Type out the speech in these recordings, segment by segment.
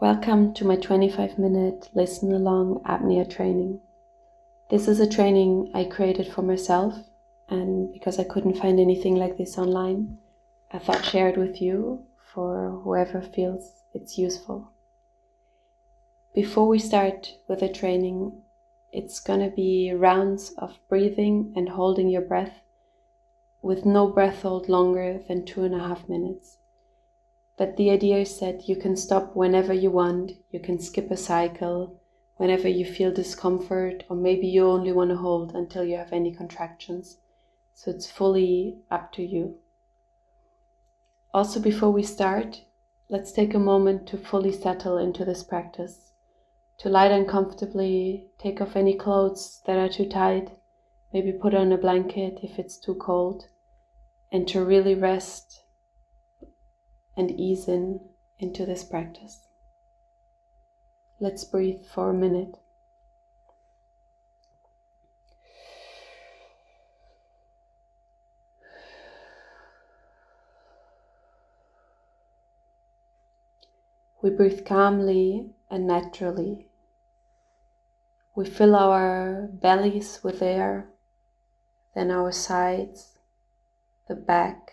Welcome to my 25-minute listen-along apnea training. This is a training I created for myself, and because I couldn't find anything like this online, I thought share it with you for whoever feels it's useful. Before we start with the training, it's gonna be rounds of breathing and holding your breath with no breath hold longer than 2.5 minutes. But the idea is that you can stop whenever you want, you can skip a cycle, whenever you feel discomfort, or maybe you only want to hold until you have any contractions. So it's fully up to you. Also, before we start, let's take a moment to fully settle into this practice. To lie down comfortably, take off any clothes that are too tight, maybe put on a blanket if it's too cold, and to really rest and ease into this practice. Let's breathe for a minute. We breathe calmly and naturally. We fill our bellies with air, then our sides, the back,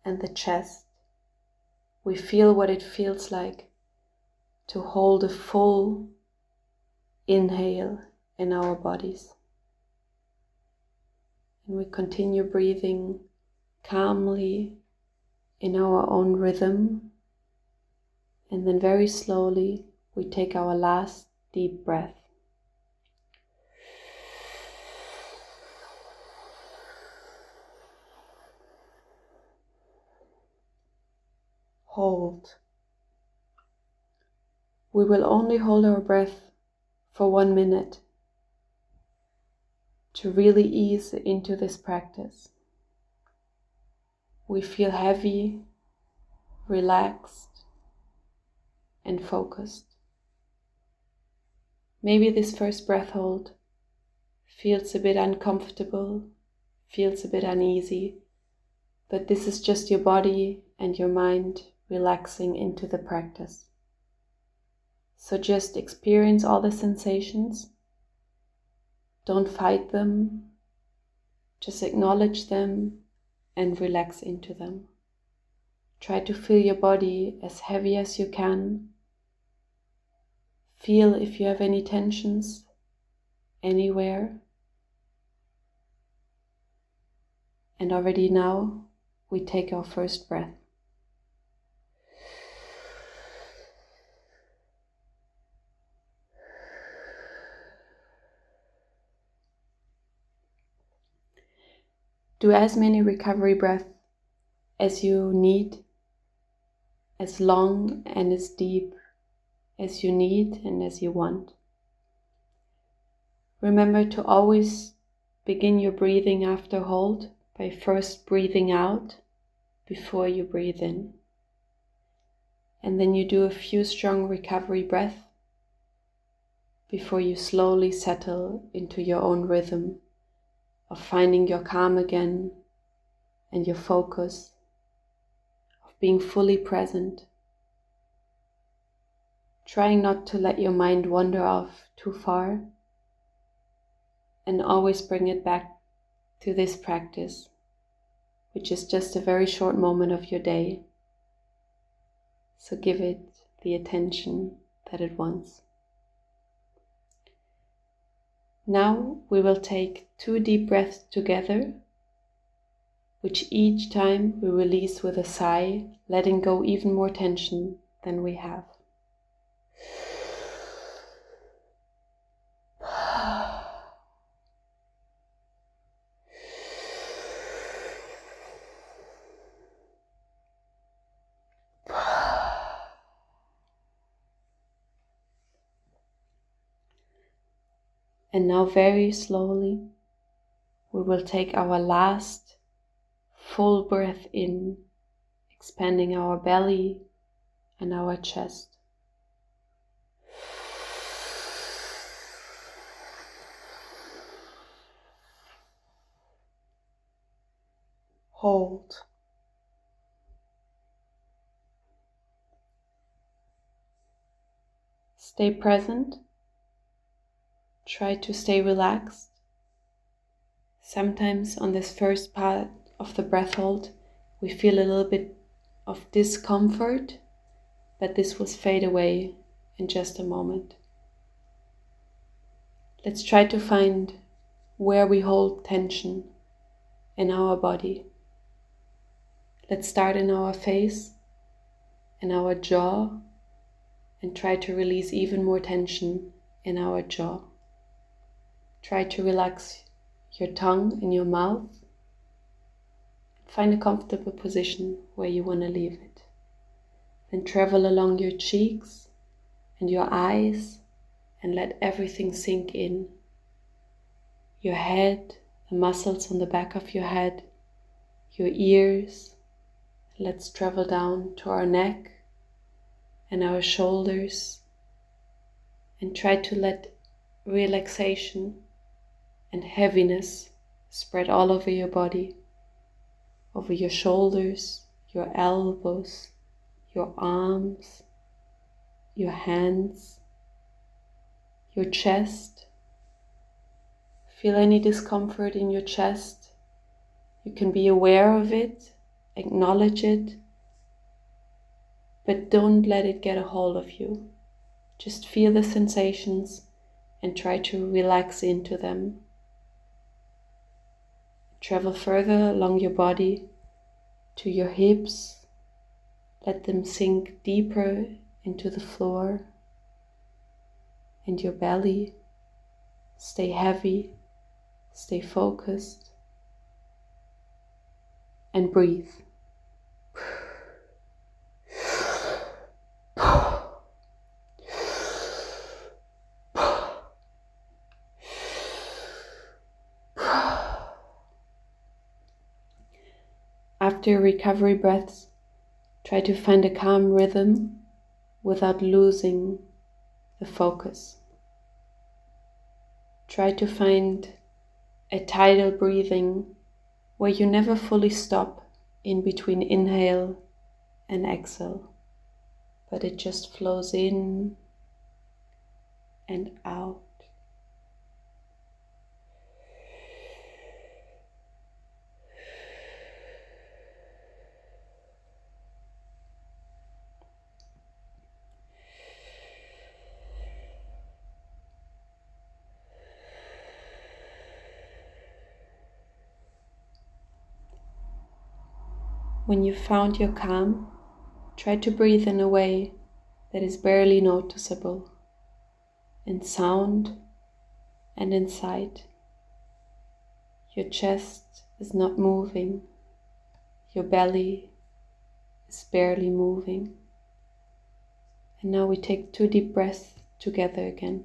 and the chest. We feel what it feels like to hold a full inhale in our bodies. And we continue breathing calmly in our own rhythm. And then very slowly we take our last deep breath. Hold. We will only hold our breath for 1 minute to really ease into this practice. We feel heavy, relaxed, and focused. Maybe this first breath hold feels a bit uncomfortable, feels a bit uneasy, but this is just your body and your mind relaxing into the practice. So just experience all the sensations. Don't fight them. Just acknowledge them and relax into them. Try to feel your body as heavy as you can. Feel if you have any tensions anywhere. And already now we take our first breath. Do as many recovery breaths as you need, as long and as deep as you need and as you want. Remember to always begin your breathing after hold by first breathing out before you breathe in. And then you do a few strong recovery breaths before you slowly settle into your own rhythm of finding your calm again and your focus, of being fully present, trying not to let your mind wander off too far, and always bring it back to this practice, which is just a very short moment of your day. So give it the attention that it wants. Now we will take 2 deep breaths together, which each time we release with a sigh, letting go even more tension than we have. And now very slowly, we will take our last full breath in, expanding our belly and our chest. Hold. Stay present. Try to stay relaxed. Sometimes on this first part of the breath hold, we feel a little bit of discomfort, but this will fade away in just a moment. Let's try to find where we hold tension in our body. Let's start in our face, in our jaw, and try to release even more tension in our jaw. Try to relax your tongue in your mouth. Find a comfortable position where you want to leave it. Then travel along your cheeks and your eyes and let everything sink in. Your head, the muscles on the back of your head, your ears. Let's travel down to our neck and our shoulders and try to let relaxation and heaviness spread all over your body, over your shoulders, your elbows, your arms, your hands, your chest. Feel any discomfort in your chest. You can be aware of it, acknowledge it, but don't let it get a hold of you. Just feel the sensations and try to relax into them. Travel further along your body to your hips. Let them sink deeper into the floor and your belly. Stay heavy, stay focused, and breathe. After recovery breaths, try to find a calm rhythm without losing the focus. Try to find a tidal breathing where you never fully stop in between inhale and exhale, but it just flows in and out. When you've found your calm, try to breathe in a way that is barely noticeable in sound and in sight. Your chest is not moving, your belly is barely moving. And now we take 2 deep breaths together again.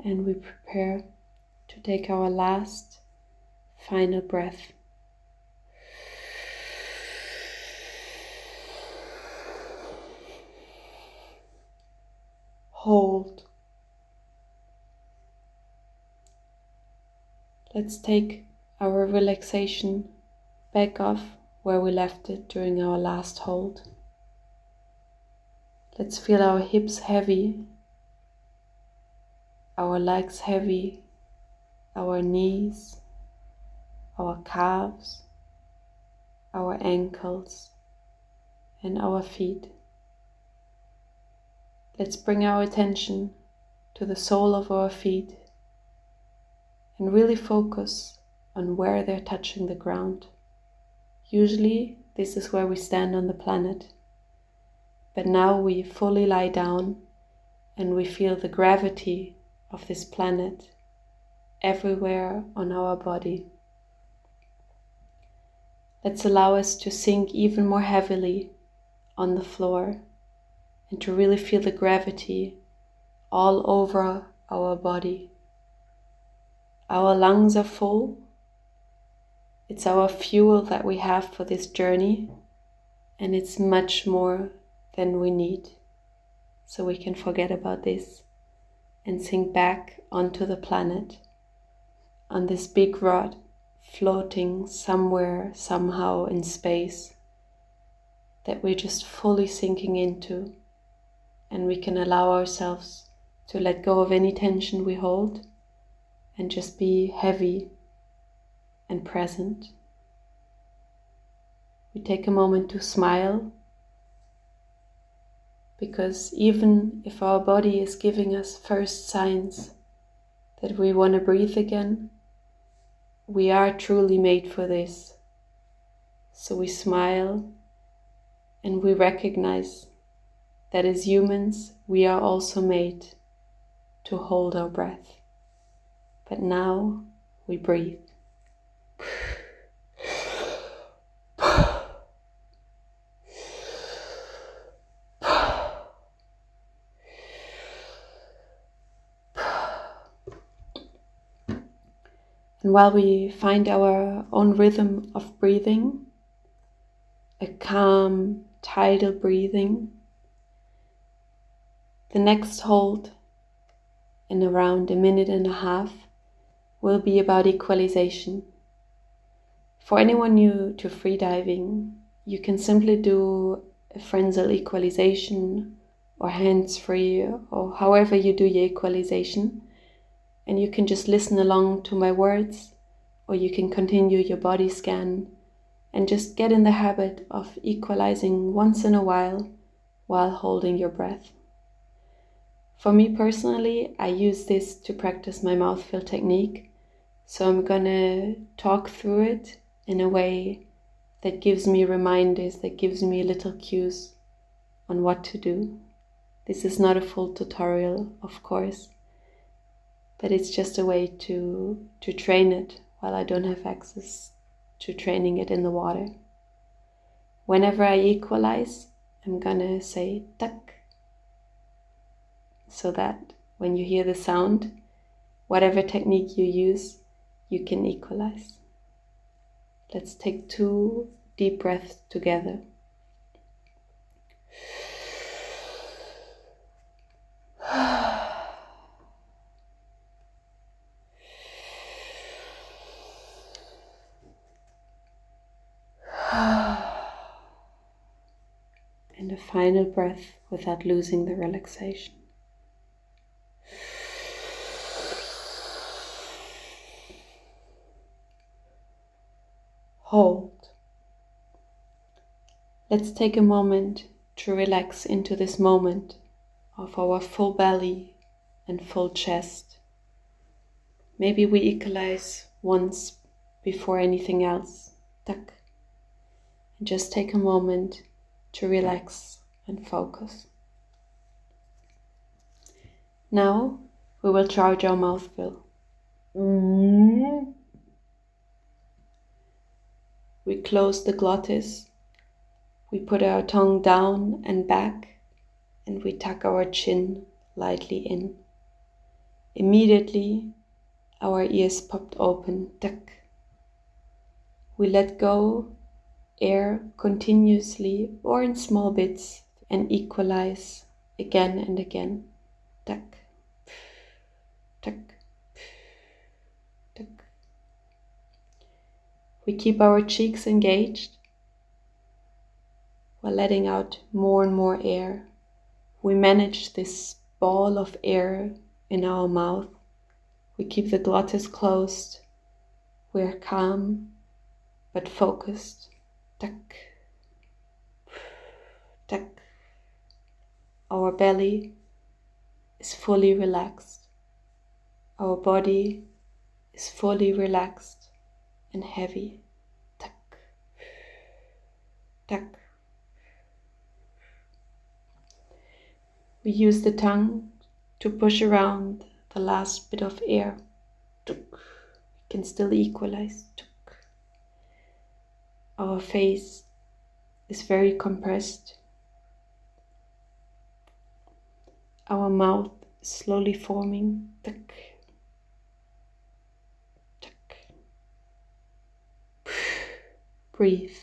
And we prepare to take our last, final breath. Hold. Let's take our relaxation back off where we left it during our last hold. Let's feel our hips heavy, our legs heavy, our knees, our calves, our ankles, and our feet. Let's bring our attention to the sole of our feet and really focus on where they're touching the ground. Usually this is where we stand on the planet, but now we fully lie down and we feel the gravity of this planet everywhere on our body. Let's allow us to sink even more heavily on the floor and to really feel the gravity all over our body. Our lungs are full. It's our fuel that we have for this journey, and it's much more than we need, so we can forget about this and sink back onto the planet, on this big rod floating somewhere, somehow in space, that we're just fully sinking into, and we can allow ourselves to let go of any tension we hold and just be heavy and present. We take a moment to smile, because even if our body is giving us first signs that we want to breathe again, we are truly made for this. So we smile and we recognize that as humans we are also made to hold our breath. But now we breathe. And while we find our own rhythm of breathing, a calm, tidal breathing, the next hold in around 1.5 minutes will be about equalization. For anyone new to freediving, you can simply do a frenzel equalization or hands-free, or however you do your equalization, and you can just listen along to my words, or you can continue your body scan and just get in the habit of equalizing once in a while holding your breath. For me personally, I use this to practice my mouth fill technique, so I'm gonna talk through it in a way that gives me reminders, that gives me little cues on what to do. This is not a full tutorial, of course, but it's just a way to train it while I don't have access to training it in the water. Whenever I equalize, I'm gonna say tak, so that when you hear the sound, whatever technique you use, you can equalize. Let's take 2 deep breaths together. And a final breath without losing the relaxation. Hold. Let's take a moment to relax into this moment of our full belly and full chest. Maybe we equalize once before anything else. Tak. And just take a moment to relax and focus. Now we will charge our mouth fill. We close the glottis, we put our tongue down and back, and we tuck our chin lightly in. Immediately our ears popped open. Tuck. We let go air continuously or in small bits and equalize again and again. Tuck, tuck, tuck. We keep our cheeks engaged while letting out more and more air. We manage this ball of air in our mouth. We keep the glottis closed. We're calm but focused. Tuck, tuck. Our belly is fully relaxed. Our body is fully relaxed and heavy. Tuck, tuck. We use the tongue to push around the last bit of air. Tuck. We can still equalize. Tuck. Our face is very compressed. Our mouth is slowly forming. Tuck, tuck. Breathe.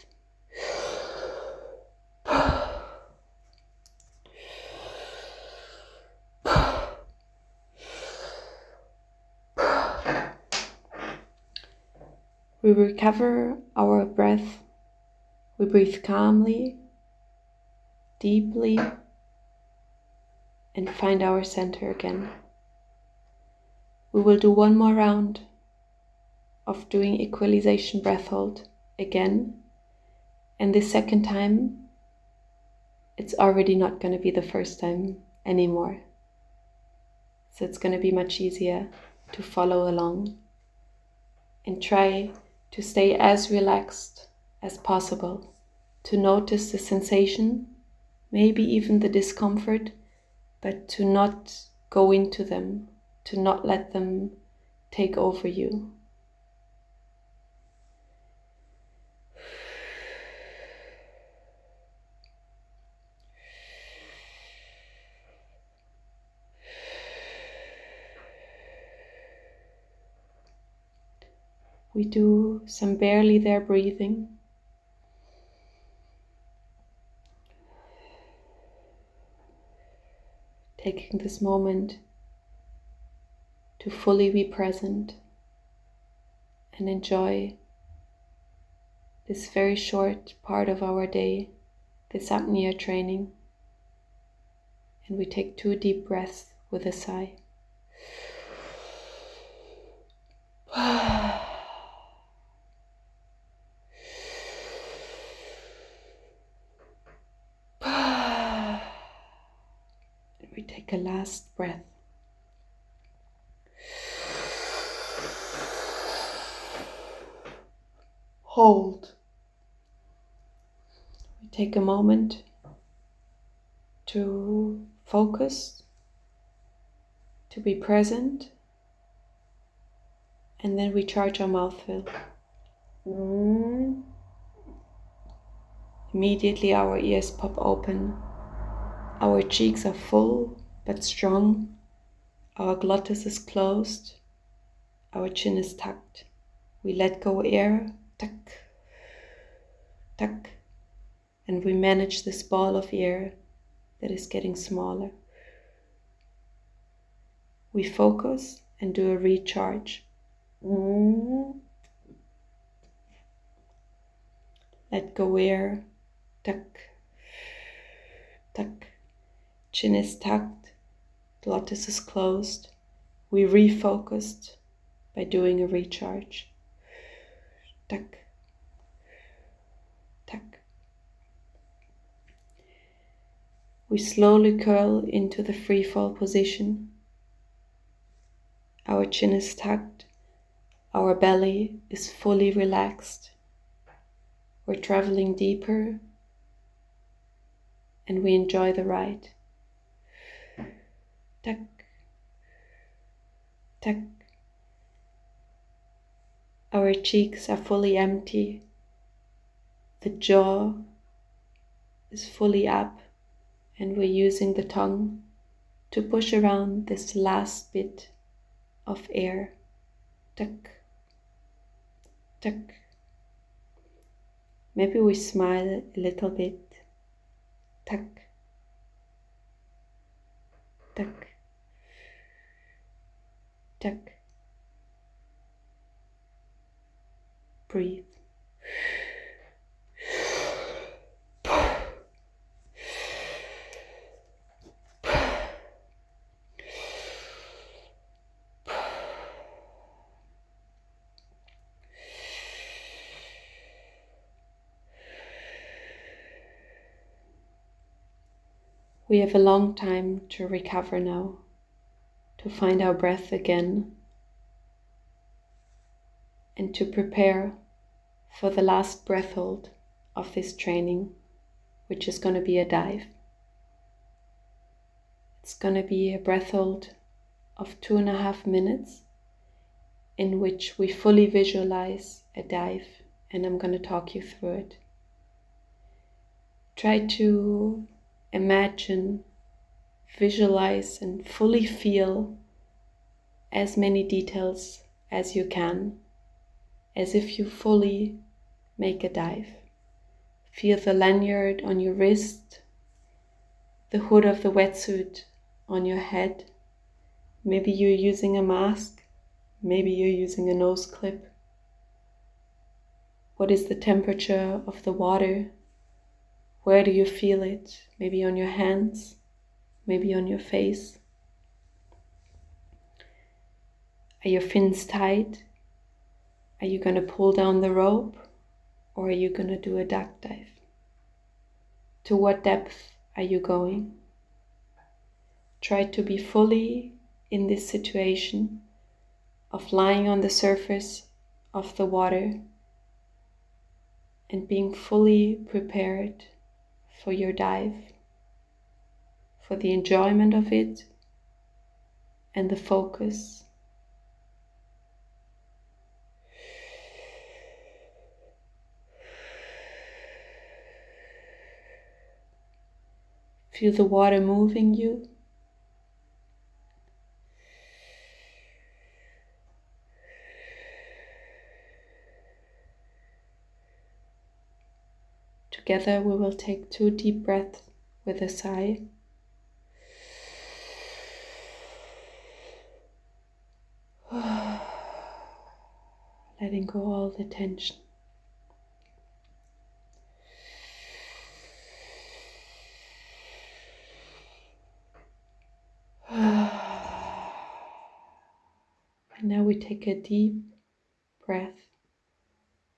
We recover our breath. We breathe calmly, deeply, and find our center again. We will do one more round of doing equalization breath hold again. And this second time, it's already not going to be the first time anymore. So it's going to be much easier to follow along and try to stay as relaxed as possible, to notice the sensation, maybe even the discomfort, but to not go into them, to not let them take over you. We do some barely there breathing. Taking this moment to fully be present and enjoy this very short part of our day, this apnea training. And we take 2 deep breaths with a sigh. We take a last breath. Hold. We take a moment to focus, to be present, and then we charge our mouth fill. Immediately our ears pop open. Our cheeks are full but strong. Our glottis is closed. Our chin is tucked. We let go air, tuck, tuck, and we manage this ball of air that is getting smaller. We focus and do a recharge. Let go air, tuck, tuck. Chin is tucked, glottis is closed. We refocused by doing a recharge. Tuck, tuck. We slowly curl into the free fall position. Our chin is tucked, our belly is fully relaxed. We're traveling deeper and we enjoy the ride. Tuck, tuck. Our cheeks are fully empty. The jaw is fully up and we're using the tongue to push around this last bit of air. Tuck, tuck. Maybe we smile a little bit. Tuck, tuck, tuck. Breathe. We have a long time to recover now, to find our breath again, and to prepare for the last breath hold of this training, which is going to be a dive. It's going to be a breath hold of 2.5 minutes in which we fully visualize a dive, and I'm going to talk you through it. Try to imagine, visualize, and fully feel as many details as you can, as if you fully make a dive. Feel the lanyard on your wrist, the hood of the wetsuit on your head. Maybe you're using a mask, maybe you're using a nose clip. What is the temperature of the water? Where do you feel it? Maybe on your hands, maybe on your face. Are your fins tight? Are you going to pull down the rope, or are you going to do a duck dive? To what depth are you going? Try to be fully in this situation of lying on the surface of the water and being fully prepared for your dive, for the enjoyment of it and the focus. Feel the water moving you. Together we will take 2 deep breaths with a sigh. Letting go all the tension. And now we take a deep breath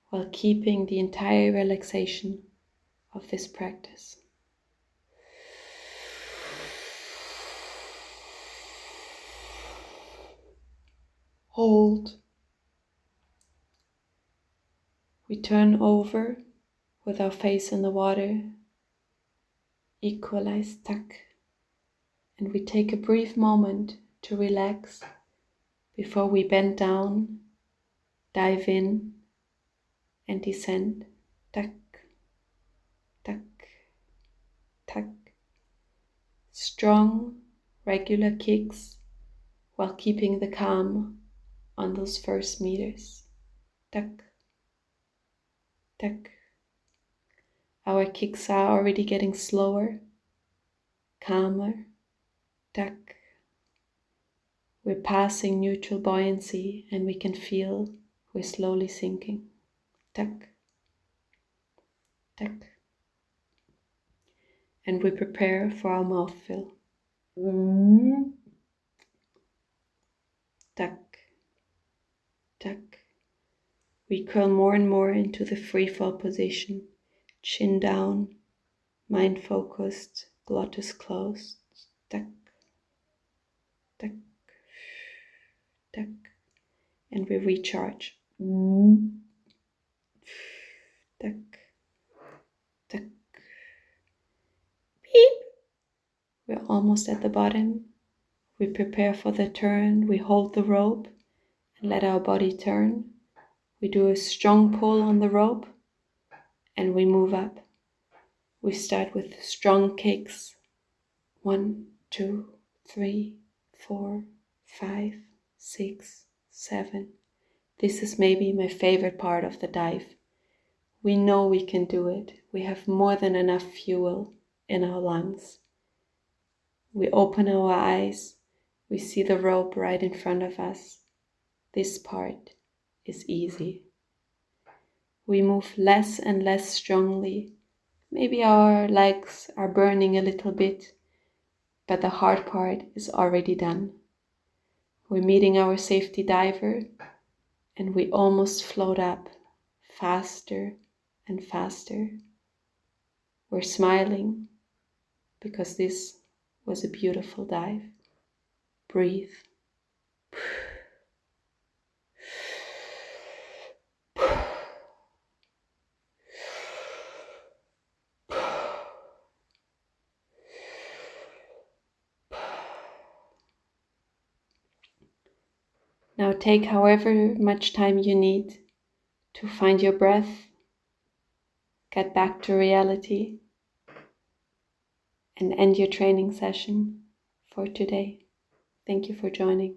while keeping the entire relaxation of this practice. Hold. We turn over with our face in the water. Equalize, tuck. And we take a brief moment to relax before we bend down, dive in, and descend. Tuck, tuck, tuck. Strong, regular kicks while keeping the calm on those first meters. Tuck, tuck. Our kicks are already getting slower, calmer. Tuck. We're passing neutral buoyancy and we can feel we're slowly sinking. Tuck, tuck. And we prepare for our mouth fill. Tuck, tuck. We curl more and more into the free fall position. Chin down, mind focused, glottis closed. Tuck, tuck, tuck. And we recharge. Tuck, tuck. Beep. We're almost at the bottom. We prepare for the turn. We hold the rope and let our body turn. We do a strong pull on the rope and we move up. We start with strong kicks. 1, 2, 3, 4, 5, 6, 7. This is maybe my favorite part of the dive. We know we can do it. We have more than enough fuel in our lungs. We open our eyes. We see the rope right in front of us. This part is easy. We move less and less strongly. Maybe our legs are burning a little bit, but the hard part is already done. We're meeting our safety diver and we almost float up faster and faster. We're smiling because this was a beautiful dive. Breathe. Now take however much time you need to find your breath, get back to reality, and end your training session for today. Thank you for joining.